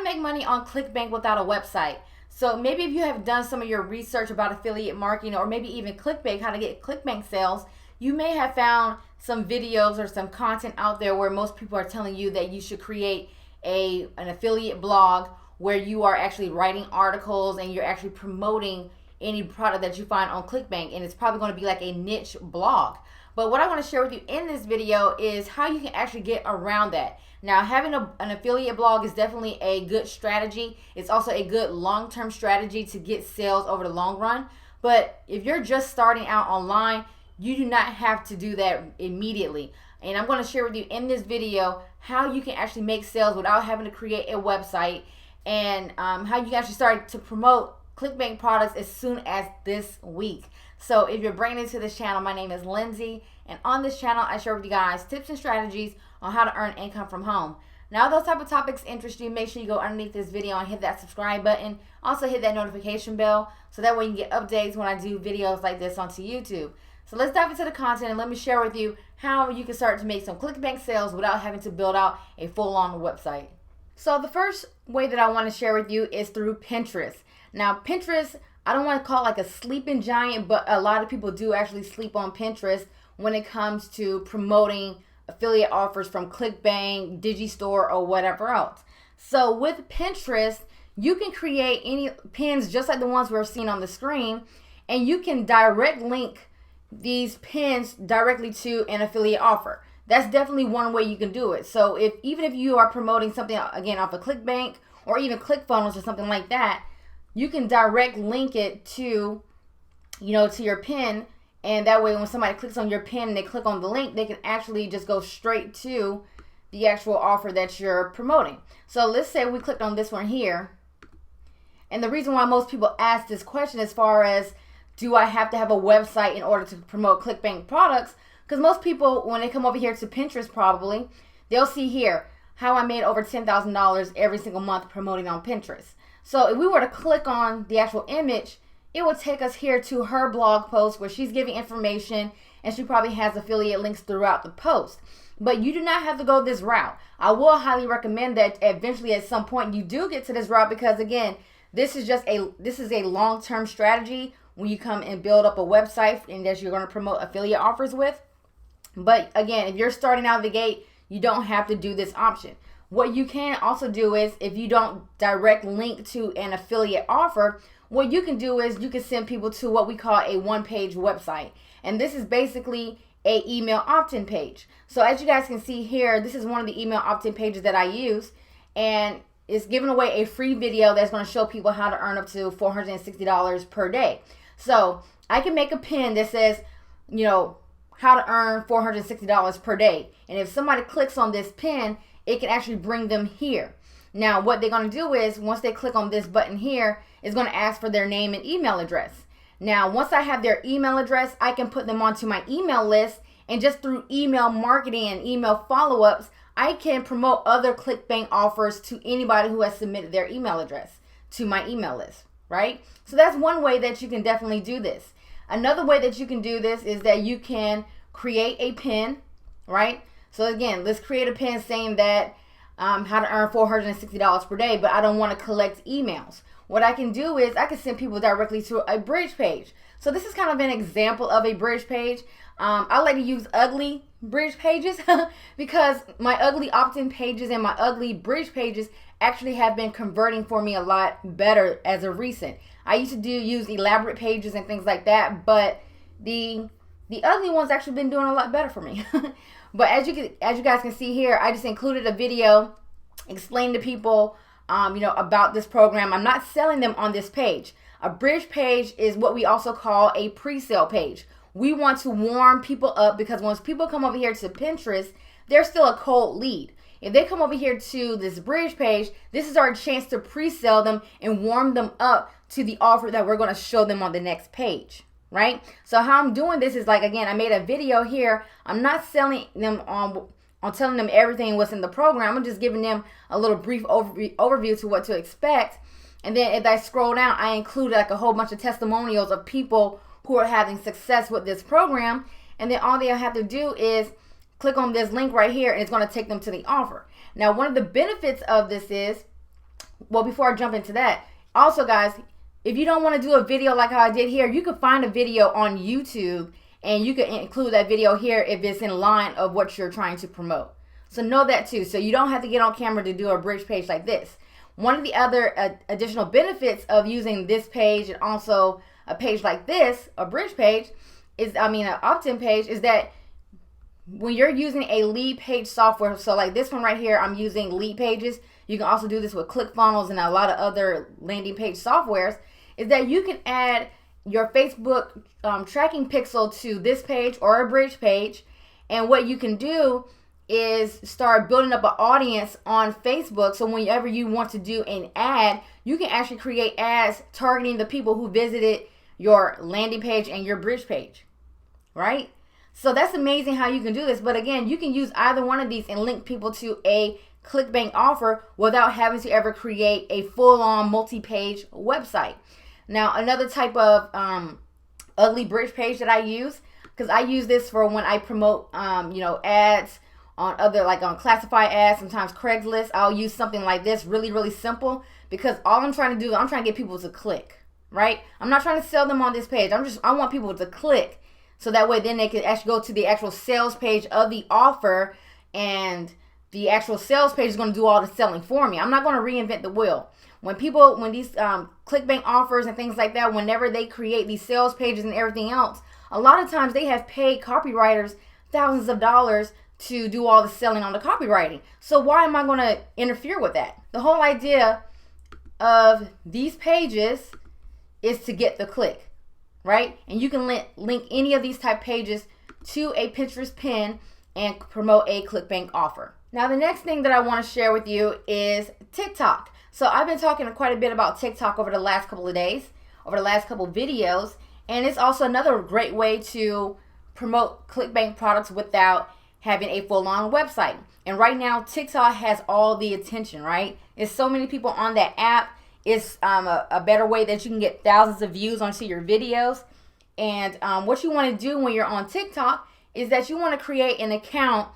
to make money on Clickbank without a website. So maybe if you have done some of your research about affiliate marketing, or maybe even Clickbank, how to get Clickbank sales, you may have found some videos or some content out there where most people are telling you that you should create an affiliate blog where you are actually writing articles and you're actually promoting any product that you find on Clickbank, and it's probably going to be like a niche blog. But what I want to share with you in this video is how you can actually get around that. Now, having an affiliate blog is definitely a good strategy. It's also a good long-term strategy to get sales over the long run. But if you're just starting out online, you do not have to do that immediately. And I'm going to share with you in this video how you can actually make sales without having to create a website, and how you can actually start to promote Clickbank products as soon as this week. So if you're brand new to this channel, my name is Lindsay, and on this channel I share with you guys tips and strategies on how to earn income from home. Now, if those type of topics interest you, make sure you go underneath this video and hit that subscribe button. Also hit that notification bell so that way you can get updates when I do videos like this onto YouTube. So let's dive into the content and let me share with you how you can start to make some Clickbank sales without having to build out a full-on website. So the first way that I want to share with you is through Pinterest. Now, Pinterest, I don't want to call it like a sleeping giant, but a lot of people do actually sleep on Pinterest when it comes to promoting affiliate offers from Clickbank, Digistore, or whatever else. So with Pinterest, you can create any pins just like the ones we're seeing on the screen, and you can direct link these pins directly to an affiliate offer. That's definitely one way you can do it. So even if you are promoting something, again, off of Clickbank or even ClickFunnels or something like that, you can direct link it to, to your pin, and that way when somebody clicks on your pin and they click on the link, they can actually just go straight to the actual offer that you're promoting. So let's say we clicked on this one here, and the reason why most people ask this question as far as, do I have to have a website in order to promote Clickbank products? Because most people, when they come over here to Pinterest, probably, they'll see here how I made over $10,000 every single month promoting on Pinterest. So if we were to click on the actual image, it would take us here to her blog post where she's giving information, and she probably has affiliate links throughout the post. But you do not have to go this route. I will highly recommend that eventually at some point you do get to this route, because again, this is a long-term strategy when you come and build up a website and that you're going to promote affiliate offers with. But again, if you're starting out of the gate, you don't have to do this option. What you can also do is, if you don't direct link to an affiliate offer, what you can do is you can send people to what we call a one-page website. And this is basically a email opt-in page. So as you guys can see here, this is one of the email opt-in pages that I use, and it's giving away a free video that's going to show people how to earn up to $460 per day. So I can make a pin that says, how to earn $460 per day. And if somebody clicks on this pin, it can actually bring them here. Now, what they're going to do is, once they click on this button here, it's going to ask for their name and email address. Now, once I have their email address, I can put them onto my email list, and just through email marketing and email follow-ups, I can promote other Clickbank offers to anybody who has submitted their email address to my email list, right? So that's one way that you can definitely do this. Another way that you can do this is that you can create a pin, right? So again, let's create a pin saying that how to earn $460 per day, but I don't want to collect emails. What I can do is I can send people directly to a bridge page. So this is kind of an example of a bridge page. I like to use ugly bridge pages because my ugly opt-in pages and my ugly bridge pages actually have been converting for me a lot better as of recent. I used to use elaborate pages and things like that, but the ugly ones actually been doing a lot better for me. But as you guys can see here, I just included a video explaining to people about this program. I'm not selling them on this page. A bridge page is what we also call a pre-sale page. We want to warm people up, because once people come over here to Pinterest, they're still a cold lead. If they come over here to this bridge page, this is our chance to pre-sell them and warm them up to the offer that we're going to show them on the next page, right? So how I'm doing this is, like, again, I made a video here. I'm not selling them on telling them everything what's in the program. I'm just giving them a little brief overview to what to expect. And then if I scroll down, I included like a whole bunch of testimonials of people who are having success with this program. And then all they have to do is click on this link right here, and it's going to take them to the offer. Now, one of the benefits of this is well, before I jump into that, also guys, if you don't want to do a video like how I did here, you can find a video on YouTube and you can include that video here if it's in line of what you're trying to promote. So know that too. So you don't have to get on camera to do a bridge page like this. One of the other additional benefits of using this page and also a page like this, a bridge page, is, an opt-in page, is that when you're using a lead page software, so like this one right here, I'm using LeadPages. You can also do this with ClickFunnels and a lot of other landing page softwares, is that you can add your Facebook tracking pixel to this page or a bridge page. And what you can do is start building up an audience on Facebook. So whenever you want to do an ad, you can actually create ads targeting the people who visited your landing page and your bridge page, right? So that's amazing how you can do this. But again, you can use either one of these and link people to a Clickbank offer without having to ever create a full-on multi-page website. Now, another type of ugly bridge page that I use, because I use this for when I promote, ads on other, like on classified ads, sometimes Craigslist. I'll use something like this, really, really simple, because all I'm trying to do is I'm trying to get people to click, right? I'm not trying to sell them on this page. I want people to click, so that way then they can actually go to the actual sales page of the offer, and the actual sales page is going to do all the selling for me. I'm not going to reinvent the wheel. When these Clickbank offers and things like that, whenever they create these sales pages and everything else, a lot of times they have paid copywriters thousands of dollars to do all the selling on the copywriting. So why am I going to interfere with that? The whole idea of these pages is to get the click, right? And you can link any of these type pages to a Pinterest pin and promote a Clickbank offer. Now, the next thing that I want to share with you is TikTok. So I've been talking quite a bit about TikTok over the last couple of days, over the last couple of videos, and it's also another great way to promote Clickbank products without having a full-on website. And right now, TikTok has all the attention, right? There's so many people on that app. It's a better way that you can get thousands of views onto your videos. And what you want to do when you're on TikTok is that you want to create an account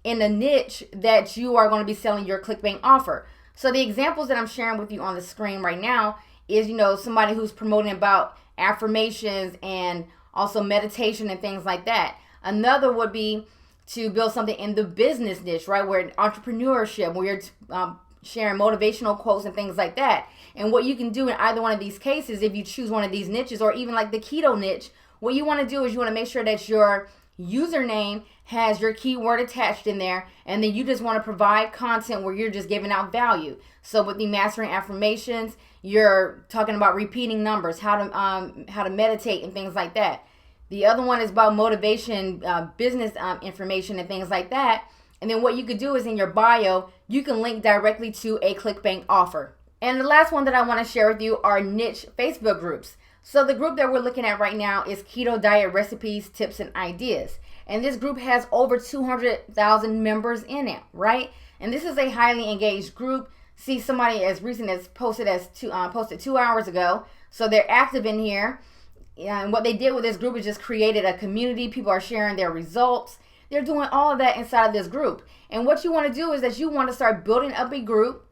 in a niche that you are going to be selling your Clickbank offer. So the examples that I'm sharing with you on the screen right now is, somebody who's promoting about affirmations and also meditation and things like that. Another would be to build something in the business niche, right? Where entrepreneurship, where you're sharing motivational quotes and things like that. And what you can do in either one of these cases, if you choose one of these niches, or even like the keto niche, what you want to do is you want to make sure that your username has your keyword attached in there, and then you just want to provide content where you're just giving out value. So with the mastering affirmations, you're talking about repeating numbers, how to meditate and things like that. The other one is about motivation, business information and things like that. And then what you could do is in your bio, you can link directly to a Clickbank offer. And the last one that I want to share with you are niche Facebook groups. So the group that we're looking at right now is Keto Diet Recipes, Tips, and Ideas. And this group has over 200,000 members in it, right? And this is a highly engaged group. See, somebody as recent as posted 2 hours ago. So they're active in here. And what they did with this group is just created a community. People are sharing their results. They're doing all of that inside of this group. And what you want to do is that you want to start building up a group,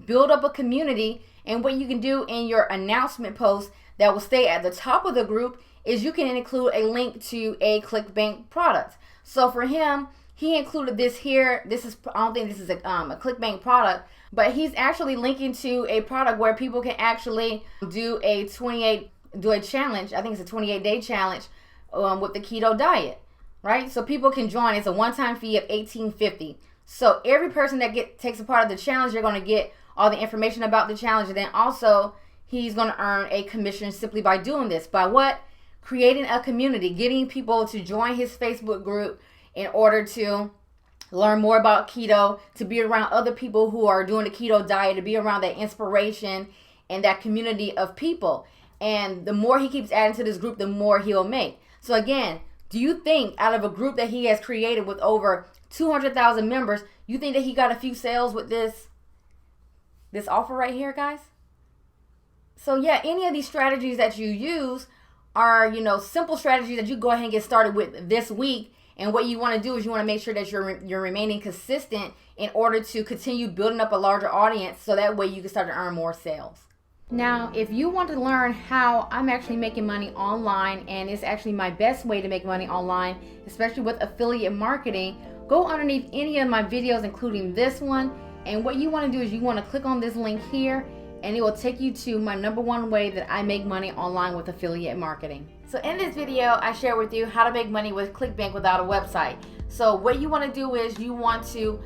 build up a community. And what you can do in your announcement post that will stay at the top of the group is you can include a link to a Clickbank product. So for him, he included this here. I don't think this is a Clickbank product, but he's actually linking to a product where people can actually do a challenge. I think it's a 28-day challenge with the keto diet, right? So people can join. It's a one-time fee of $18.50. So every person that takes a part of the challenge, you're going to get all the information about the challenge, and then also he's going to earn a commission simply by doing this. By what? Creating a community, getting people to join his Facebook group in order to learn more about keto, to be around other people who are doing the keto diet, to be around that inspiration and that community of people. And the more he keeps adding to this group, the more he'll make. So again, do you think out of a group that he has created with over 200,000 members, you think that he got a few sales with this offer right here, guys? So yeah, any of these strategies that you use are, simple strategies that you go ahead and get started with this week. And what you want to do is you want to make sure that you're remaining consistent in order to continue building up a larger audience, so that way you can start to earn more sales. Now, if you want to learn how I'm actually making money online, and it's actually my best way to make money online, especially with affiliate marketing, go underneath any of my videos, including this one. And what you want to do is you want to click on this link here, and it will take you to my #1 way that I make money online with affiliate marketing. So in this video, I share with you how to make money with Clickbank without a website. So what you want to do is you want to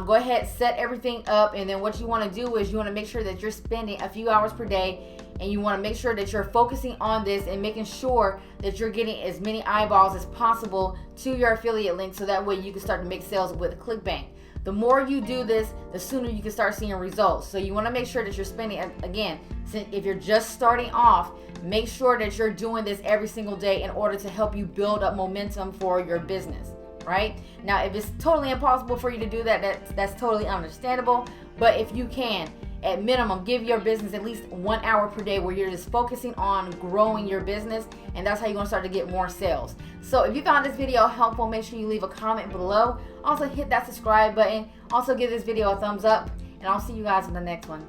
go ahead, set everything up, and then what you want to do is you want to make sure that you're spending a few hours per day, and you want to make sure that you're focusing on this and making sure that you're getting as many eyeballs as possible to your affiliate link, so that way you can start to make sales with Clickbank. The more you do this, the sooner you can start seeing results. So you want to make sure that you're spending, again, if you're just starting off, make sure that you're doing this every single day in order to help you build up momentum for your business. Right? Now, if it's totally impossible for you to do that, that's totally understandable. But if you can, at minimum, give your business at least 1 hour per day where you're just focusing on growing your business, and that's how you're going to start to get more sales. So if you found this video helpful, make sure you leave a comment below. Also hit that subscribe button. Also give this video a thumbs up, and I'll see you guys in the next one.